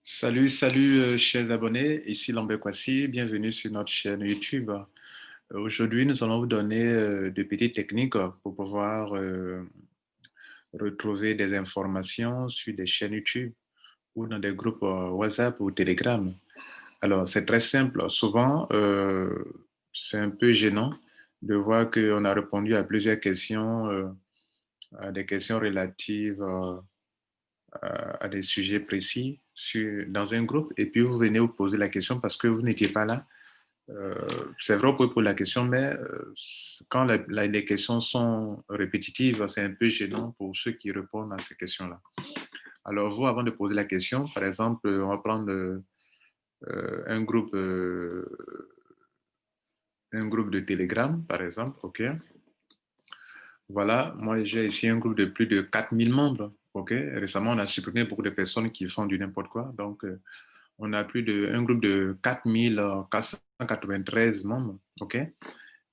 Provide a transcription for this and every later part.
Salut, chers abonnés, ici Lambert Kwasi, bienvenue sur notre chaîne YouTube. Aujourd'hui, nous allons vous donner des petites techniques pour pouvoir retrouver des informations sur des chaînes YouTube ou dans des groupes WhatsApp ou Telegram. Alors, c'est très simple. Souvent, c'est un peu gênant de voir qu'on a répondu à plusieurs questions, à des questions relatives à des sujets précis dans un groupe et puis vous venez vous poser la question parce que vous n'étiez pas là. C'est vrai, vous pouvez poser la question, mais quand les questions sont répétitives, c'est un peu gênant pour ceux qui répondent à ces questions-là. Alors, vous, avant de poser la question, par exemple, on va prendre un groupe de Telegram, par exemple, OK? Voilà, moi j'ai ici un groupe de plus de 4000 membres, OK? Récemment, on a supprimé beaucoup de personnes qui font du n'importe quoi, donc on a un groupe de 4493 membres, OK?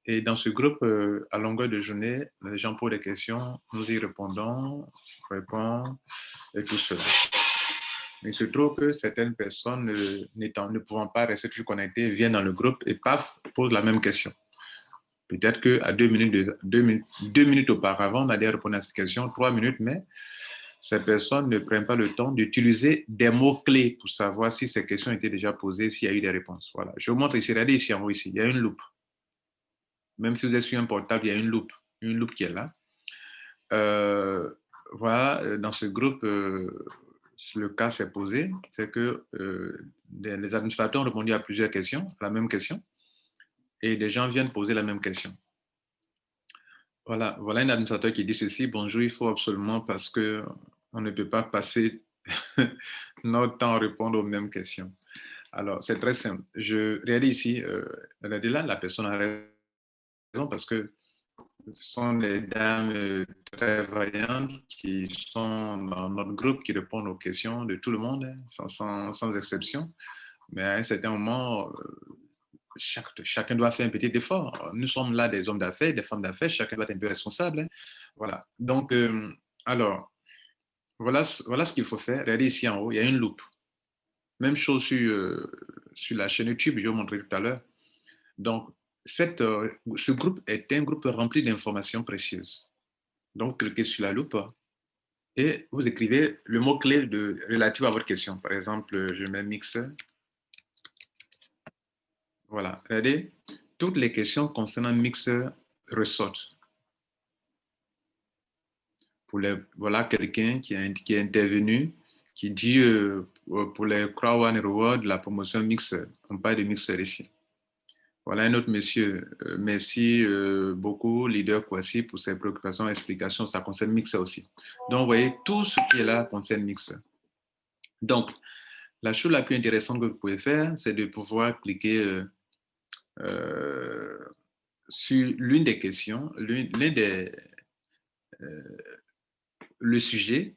Et dans ce groupe, à longueur de journée, les gens posent des questions, nous y répondons, répondons, et tout cela. Il se trouve que certaines personnes, ne pouvant pas rester toujours connectées, viennent dans le groupe et paf, posent la même question. Peut-être qu'à 2 minutes auparavant, on allait répondre à cette question, 3 minutes, mais ces personnes ne prennent pas le temps d'utiliser des mots-clés pour savoir si ces questions étaient déjà posées, s'il y a eu des réponses. Voilà. Je vous montre ici, regardez ici en haut, ici, il y a une loupe. Même si vous êtes sur un portable, il y a une loupe qui est là. Euh, voilà, dans ce groupe, le cas s'est posé, c'est que les administrateurs ont répondu à plusieurs questions, la même question, et des gens viennent poser la même question. Voilà un administrateur qui dit ceci, bonjour, il faut absolument parce que on ne peut pas passer notre temps à répondre aux mêmes questions. Alors, c'est très simple. Je regarde ici, regardez là, la personne a raison parce que ce sont des dames très vaillantes qui sont dans notre groupe, qui répondent aux questions de tout le monde, hein, sans exception. Mais à un certain moment, chacun doit faire un petit effort. Nous sommes là des hommes d'affaires, des femmes d'affaires, chacun doit être un peu responsable, hein. Voilà. Donc, alors, voilà ce qu'il faut faire. Regardez ici en haut, il y a une loupe. Même chose sur la chaîne YouTube, je vais vous montrer tout à l'heure. Donc, ce groupe est un groupe rempli d'informations précieuses. Donc, vous cliquez sur la loupe et vous écrivez le mot-clé relatif à votre question. Par exemple, je mets mixeur. Voilà, regardez, toutes les questions concernant mixeur ressortent. Voilà quelqu'un qui est intervenu, qui dit pour les Crow One Reward, la promotion mixeur. On parle de mixeur ici. Voilà un autre monsieur. Merci beaucoup, leader Kwasi, pour ses préoccupations et explications. Ça concerne Mixer aussi. Donc, vous voyez, tout ce qui est là concerne Mixer. Donc, la chose la plus intéressante que vous pouvez faire, c'est de pouvoir cliquer euh, sur l'une des questions, euh, le sujet,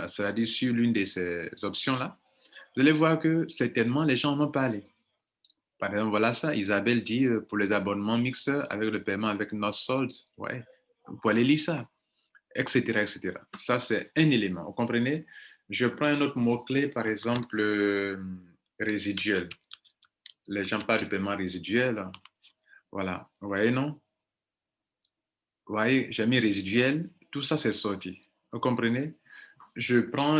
c'est-à-dire sur l'une de ces options-là. Vous allez voir que certainement les gens en ont parlé. Par exemple, voilà ça. Isabelle dit pour les abonnements mixeurs avec le paiement avec NotSold. Ouais, vous pouvez aller lire ça, etc., etc. Ça, c'est un élément. Vous comprenez? Je prends un autre mot-clé, par exemple, résiduel. Les gens parlent du paiement résiduel. Voilà. Vous voyez, non? Vous voyez, j'ai mis résiduel. Tout ça, c'est sorti. Vous comprenez? Je prends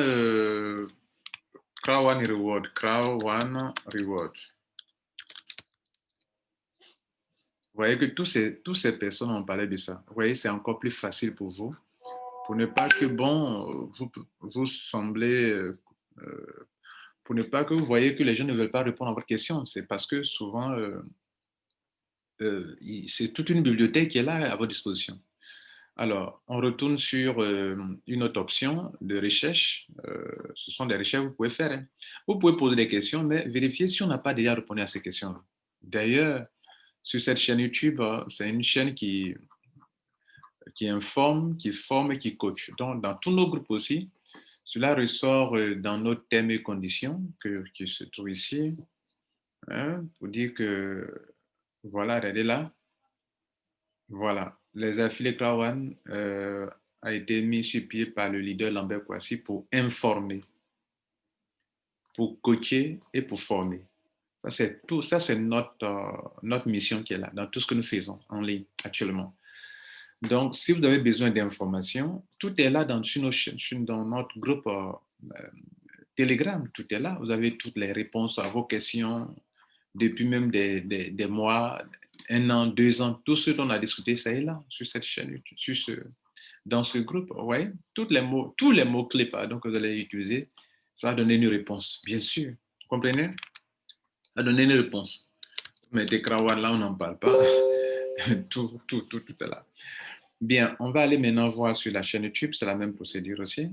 Crow One Reward. Crow One Reward. Vous voyez que toutes ces personnes ont parlé de ça. Vous voyez, c'est encore plus facile pour vous. Pour ne pas que, bon, vous semblez, pour ne pas que vous voyez que les gens ne veulent pas répondre à votre question. C'est parce que souvent, c'est toute une bibliothèque qui est là à votre disposition. Alors, on retourne sur une autre option de recherche. Ce sont des recherches que vous pouvez faire, hein. Vous pouvez poser des questions, mais vérifiez si on n'a pas déjà répondu à ces questions-là. D'ailleurs, sur cette chaîne YouTube, c'est une chaîne qui informe, qui forme et qui coach. Donc, dans tous nos groupes aussi, cela ressort dans nos thèmes et conditions qui se trouvent ici, hein, pour dire que, voilà, regardez là, voilà, les affiliés Krawan a été mis sur pied par le leader Lambert Kwasi pour informer. pour coacher et pour former. Ça, c'est tout. Ça, c'est notre mission qui est là, dans tout ce que nous faisons en ligne actuellement. Donc, si vous avez besoin d'informations, tout est là dans notre groupe Telegram. Tout est là. Vous avez toutes les réponses à vos questions depuis même des mois, 1 an, 2 ans. Tout ce dont on a discuté, ça est là, sur cette chaîne, dans ce groupe. Ouais, tous les mots-clés que vous allez utiliser, ça va donner une réponse, bien sûr. Vous comprenez? Ça va donner une réponse. Mais des cravois, là, on n'en parle pas. tout est là. Bien, on va aller maintenant voir sur la chaîne YouTube, c'est la même procédure aussi.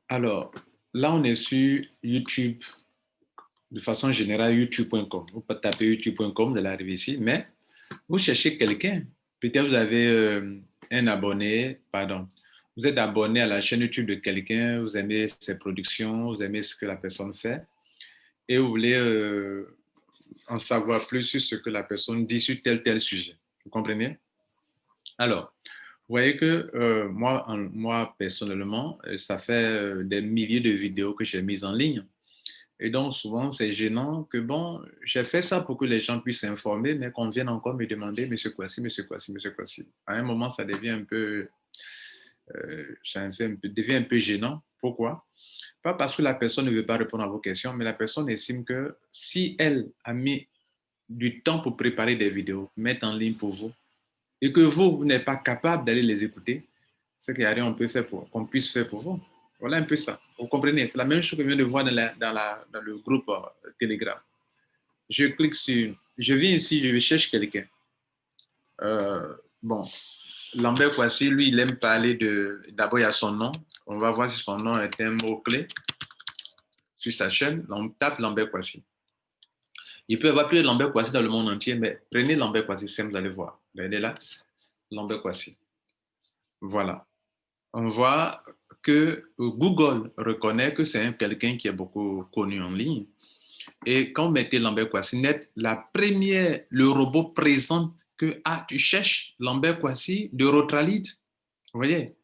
Alors, là, on est sur YouTube, de façon générale, youtube.com. Vous pouvez taper youtube.com, vous allez arriver ici, mais vous cherchez quelqu'un. Peut-être vous avez un abonné, pardon. Vous êtes abonné à la chaîne YouTube de quelqu'un, vous aimez ses productions, vous aimez ce que la personne fait, et vous voulez en savoir plus sur ce que la personne dit sur tel sujet. Vous comprenez? Alors, vous voyez que moi, personnellement, ça fait des milliers de vidéos que j'ai mises en ligne. Et donc, souvent, c'est gênant que, bon, j'ai fait ça pour que les gens puissent s'informer, mais qu'on vienne encore me demander, monsieur Kwasi, monsieur Kwasi, monsieur Kwasi. À un moment, ça devient un peu, devient un peu gênant. Pourquoi? Pas parce que la personne ne veut pas répondre à vos questions, mais la personne estime que si elle a mis du temps pour préparer des vidéos, mettre en ligne pour vous, et que vous n'êtes pas capable d'aller les écouter, c'est qu'il n'y a rien qu'on puisse faire pour vous. Voilà un peu ça. Vous comprenez? C'est la même chose que je viens de voir dans le groupe Telegram. Je clique sur, je viens ici, je cherche quelqu'un. Bon, Lambert Kwasi, lui, il aime parler d'abord il y a son nom. On va voir si son nom est un mot-clé sur sa chaîne. On tape Lambert Kwasi. Il peut y avoir plus de Lambert Kwasi dans le monde entier, mais prenez Lambert Kwasi, vous allez voir. Regardez là, Lambert Kwasi. Voilà. On voit que Google reconnaît que c'est quelqu'un qui est beaucoup connu en ligne. Et quand vous mettez Lambert Kwasi net, le robot présente que tu cherches Lambert Kwasi de Rotralide. Vous voyez?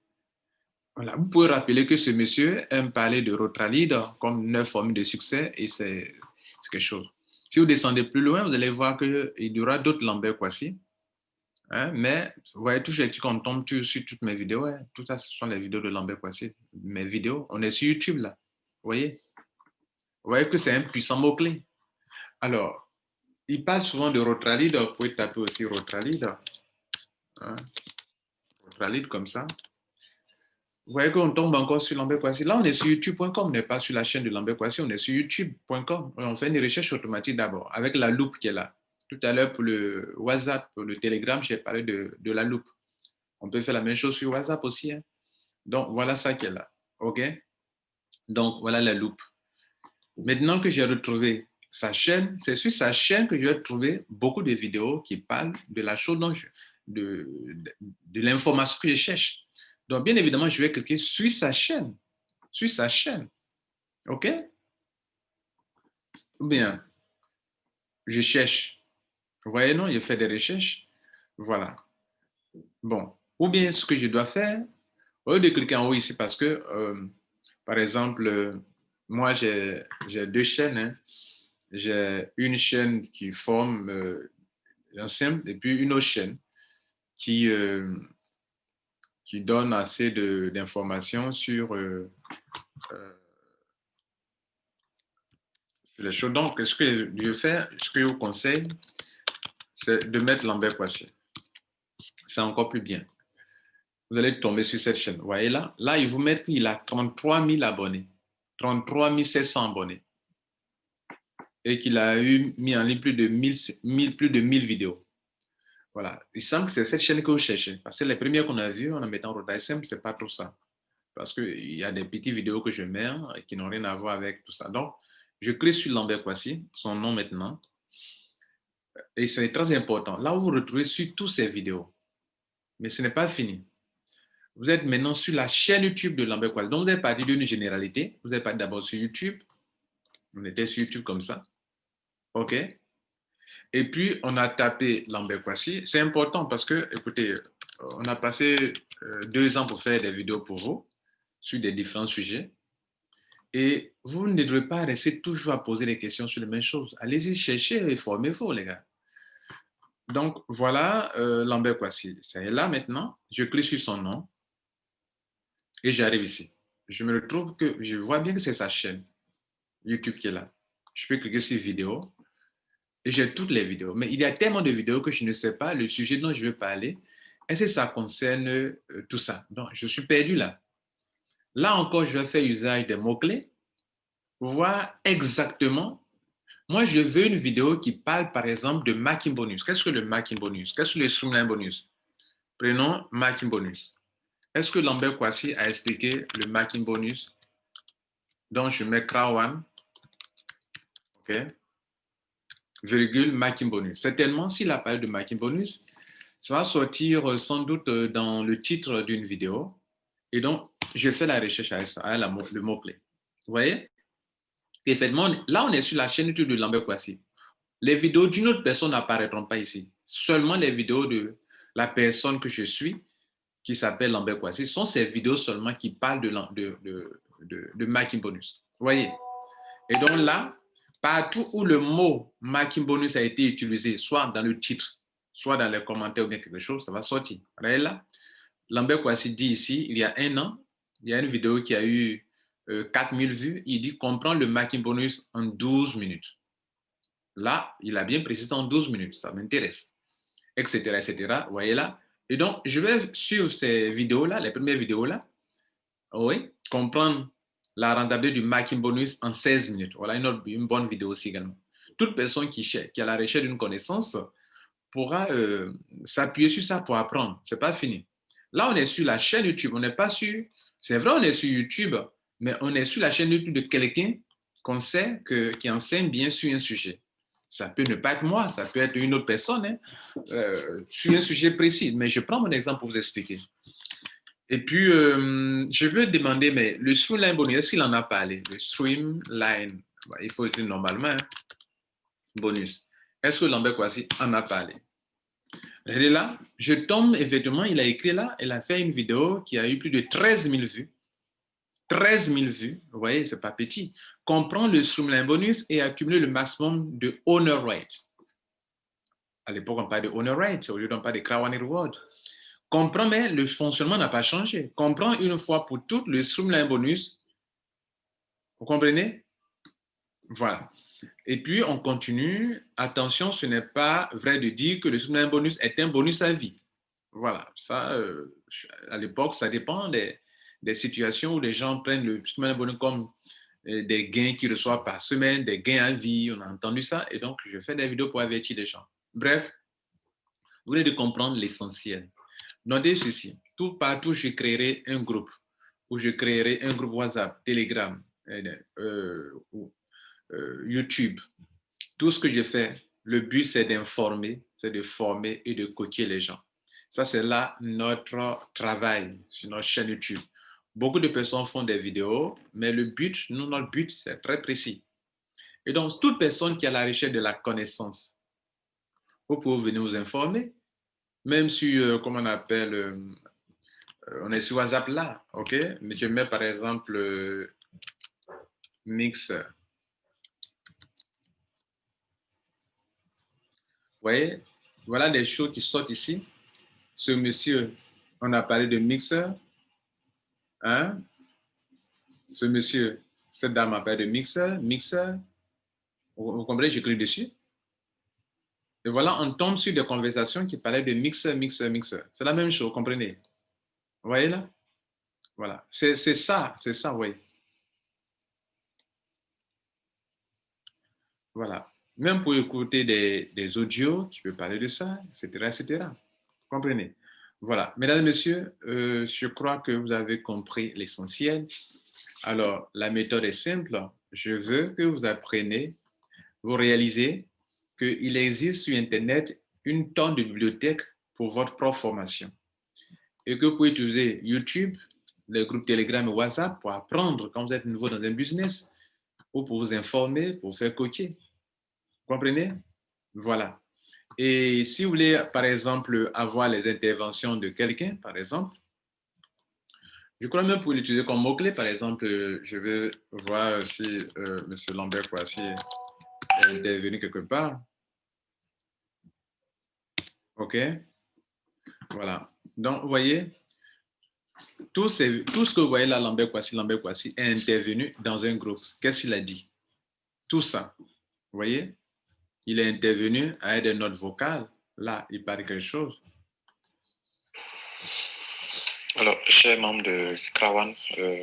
Voilà. Vous pouvez rappeler que ce monsieur aime parler de Rotralide comme 9 formules de succès et c'est quelque chose. Si vous descendez plus loin, vous allez voir qu'il y aura d'autres Lambert Kwasi. Hein, mais vous voyez, toujours qu'on tombe sur toutes mes vidéos. Hein. Tout ça, ce sont les vidéos de Lambert Kwasi. Mes vidéos, on est sur YouTube là. Vous voyez que c'est un puissant mot-clé. Alors, il parle souvent de Rotralide. Vous pouvez taper aussi Rotralide. Hein. Rotralide comme ça. Vous voyez qu'on tombe encore sur Lambert Kwasi. Là, on est sur youtube.com. On n'est pas sur la chaîne de Lambert Kwasi. On est sur youtube.com. On fait une recherche automatique d'abord avec la loupe qui est là. Tout à l'heure, pour le WhatsApp, pour le Telegram, j'ai parlé de la loupe. On peut faire la même chose sur WhatsApp aussi. Hein. Donc, voilà ça qui est là. OK? Donc, voilà la loupe. Maintenant que j'ai retrouvé sa chaîne, c'est sur sa chaîne que je vais trouver beaucoup de vidéos qui parlent de la chose de l'information que je cherche. Donc, bien évidemment, je vais cliquer sur sa chaîne. Sur sa chaîne. OK? Ou bien, je cherche. Vous voyez, non? Je fais des recherches. Voilà. Bon. Ou bien, ce que je dois faire, au lieu de cliquer en haut ici, parce que, par exemple, moi, j'ai 2 chaînes. Hein. J'ai une chaîne qui forme simple et puis une autre chaîne qui, qui donne assez d'informations sur les choses. Donc, ce que je fais, ce que je vous conseille, c'est de mettre Lambert Kwasi. C'est encore plus bien. Vous allez tomber sur cette chaîne. Vous voyez là? Là, il vous met qu'il a 33 000 abonnés. 33 700 abonnés. Et qu'il a mis en ligne plus de 1000 vidéos. Voilà. Il semble que c'est cette chaîne que vous cherchez. Parce que les premières qu'on a vues en mettant RotaSM, ce n'est pas trop ça. Parce qu'il y a des petites vidéos que je mets hein, qui n'ont rien à voir avec tout ça. Donc, je clique sur Lambert Kwasi, son nom maintenant. Et c'est très important. Là, vous retrouvez sur toutes ces vidéos. Mais ce n'est pas fini. Vous êtes maintenant sur la chaîne YouTube de Lambert Kwasi. Donc, vous êtes parti d'une généralité. Vous êtes parti d'abord sur YouTube. On était sur YouTube comme ça. OK? Et puis, on a tapé Lambert Kwasi. C'est important parce que, écoutez, on a passé 2 ans pour faire des vidéos pour vous sur des différents sujets. Et vous ne devrez pas rester toujours à poser des questions sur les mêmes choses. Allez-y, cherchez et formez-vous, les gars. Donc, voilà Lambert Kouassi. C'est là maintenant. Je clique sur son nom et j'arrive ici. Je me retrouve que je vois bien que c'est sa chaîne YouTube qui est là. Je peux cliquer sur vidéo et j'ai toutes les vidéos. Mais il y a tellement de vidéos que je ne sais pas le sujet dont je veux parler. Est-ce que ça concerne tout ça? Donc, je suis perdu là. Là encore, je vais faire usage des mots-clés pour voir exactement. Moi, je veux une vidéo qui parle, par exemple, de Marketing Bonus. Qu'est-ce que le Marketing Bonus? Qu'est-ce que le Streamline Bonus? Prenons Marketing Bonus. Est-ce que Lambert Kouassi a expliqué le Marketing Bonus? Donc, je mets CRA1, OK, virgule, Marketing Bonus. Certainement, s'il a parlé de Marketing Bonus, ça va sortir sans doute dans le titre d'une vidéo. Et donc, je fais la recherche à le mot-clé. Vous voyez? Effectivement, là, on est sur la chaîne YouTube de Lambert Kouassi. Les vidéos d'une autre personne n'apparaîtront pas ici. Seulement les vidéos de la personne que je suis, qui s'appelle Lambert Kouassi, sont ces vidéos seulement qui parlent de Marketing Bonus. Vous voyez? Et donc là, partout où le mot Marketing Bonus a été utilisé, soit dans le titre, soit dans les commentaires ou bien quelque chose, ça va sortir. Regardez là, Lambert Kouassi dit ici, il y a un an, il y a une vidéo qui a eu 4000 vues. Il dit comprendre le Marketing Bonus en 12 minutes. Là, il a bien précisé en 12 minutes, ça m'intéresse, etc., etc. Vous voyez là? Et donc, je vais suivre ces vidéos-là, les premières vidéos-là, oui, comprendre la rentabilité du Marketing Bonus en 16 minutes. Voilà une bonne vidéo aussi également. Toute personne qui est à la recherche d'une connaissance pourra s'appuyer sur ça pour apprendre. Ce n'est pas fini. Là, on est sur la chaîne YouTube. On n'est pas sur... C'est vrai, on est sur YouTube, mais on est sur la chaîne YouTube de quelqu'un qu'on sait qui enseigne bien sur un sujet. Ça peut ne pas être moi, ça peut être une autre personne sur un sujet précis. Mais je prends mon exemple pour vous expliquer. Et puis, je veux demander, mais le Streamline Bonus, est-ce qu'il en a parlé? Le Streamline, il faut dire normalement, hein, bonus. Est-ce que Lambert Kouassi en a parlé? Regardez là, je tombe, effectivement, il a écrit là, il a fait une vidéo qui a eu plus de 13 000 vues. 13 000 vues, vous voyez, c'est pas petit. Comprend le Streamline Bonus et accumuler le maximum de honor rate. À l'époque, on parlait de honor rate, au lieu d'on parle de crowd reward. Comprend, mais le fonctionnement n'a pas changé. Comprend une fois pour toutes le Streamline Bonus. Vous comprenez? Voilà. Et puis, on continue. Attention, ce n'est pas vrai de dire que le Streamline Bonus est un bonus à vie. Voilà. Ça, à l'époque, ça dépend des situations où les gens prennent le Streamline Bonus comme des gains qu'ils reçoivent par semaine, des gains à vie. On a entendu ça. Et donc, je fais des vidéos pour avertir les gens. Bref, vous venez de comprendre l'essentiel. Notez ceci. Tout partout, je créerai un groupe, ou je créerai un groupe WhatsApp, Telegram, YouTube. Tout ce que je fais, le but, c'est d'informer, c'est de former et de coacher les gens. Ça, c'est là notre travail sur notre chaîne YouTube. Beaucoup de personnes font des vidéos, mais le but, nous, notre but, c'est très précis. Et donc, toute personne qui est à la recherche de la connaissance, vous pouvez venir vous informer, même sur, comment on appelle, on est sur WhatsApp là, ok? Mais je mets par exemple Mixer. Vous voyez, voilà des choses qui sortent ici. Ce monsieur, on a parlé de Mixer. Hein? Ce monsieur, cette dame a parlé de Mixer. Mixer, vous comprenez, j'écris dessus. Et voilà, on tombe sur des conversations qui parlaient de Mixer, Mixer, Mixer. C'est la même chose, vous comprenez? Vous voyez là? Voilà, c'est ça, oui. Voilà. Même pour écouter des audios qui peuvent parler de ça, etc., etc. Vous comprenez? Voilà. Mesdames et messieurs, je crois que vous avez compris l'essentiel. Alors, la méthode est simple. Je veux que vous appreniez, vous réalisez qu'il existe sur Internet une tonne de bibliothèques pour votre propre formation et que vous pouvez utiliser YouTube, les groupes Telegram et WhatsApp pour apprendre quand vous êtes nouveau dans un business ou pour vous informer, pour vous faire coacher. Vous comprenez? Voilà. Et si vous voulez, par exemple, avoir les interventions de quelqu'un, par exemple, Je crois même pour l'utiliser comme mot-clé, par exemple, je vais voir si M. Lambert Kouassi est intervenu quelque part. OK? Voilà. Donc, vous voyez, tout ce que vous voyez là, Lambert Kouassi est intervenu dans un groupe. Qu'est-ce qu'il a dit? Tout ça. Vous voyez? Il est intervenu avec des notes vocales. Là, il parle quelque chose. Alors, chers membres de Krawan,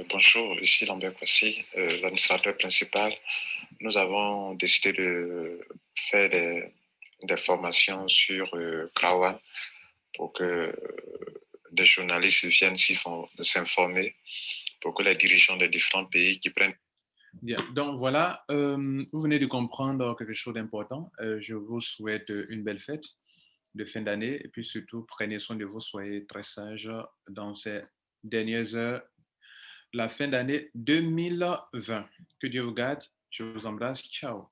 bonjour, ici Lambert Kwasi, l'administrateur principal. Nous avons décidé de faire des formations sur Krawan pour que des journalistes viennent s'informer, pour que les dirigeants des différents pays qui prennent... Bien, donc voilà, vous venez de comprendre quelque chose d'important. Je vous souhaite une belle fête de fin d'année et puis surtout, prenez soin de vous, soyez très sages dans ces dernières heures, la fin d'année 2020. Que Dieu vous garde, je vous embrasse, ciao.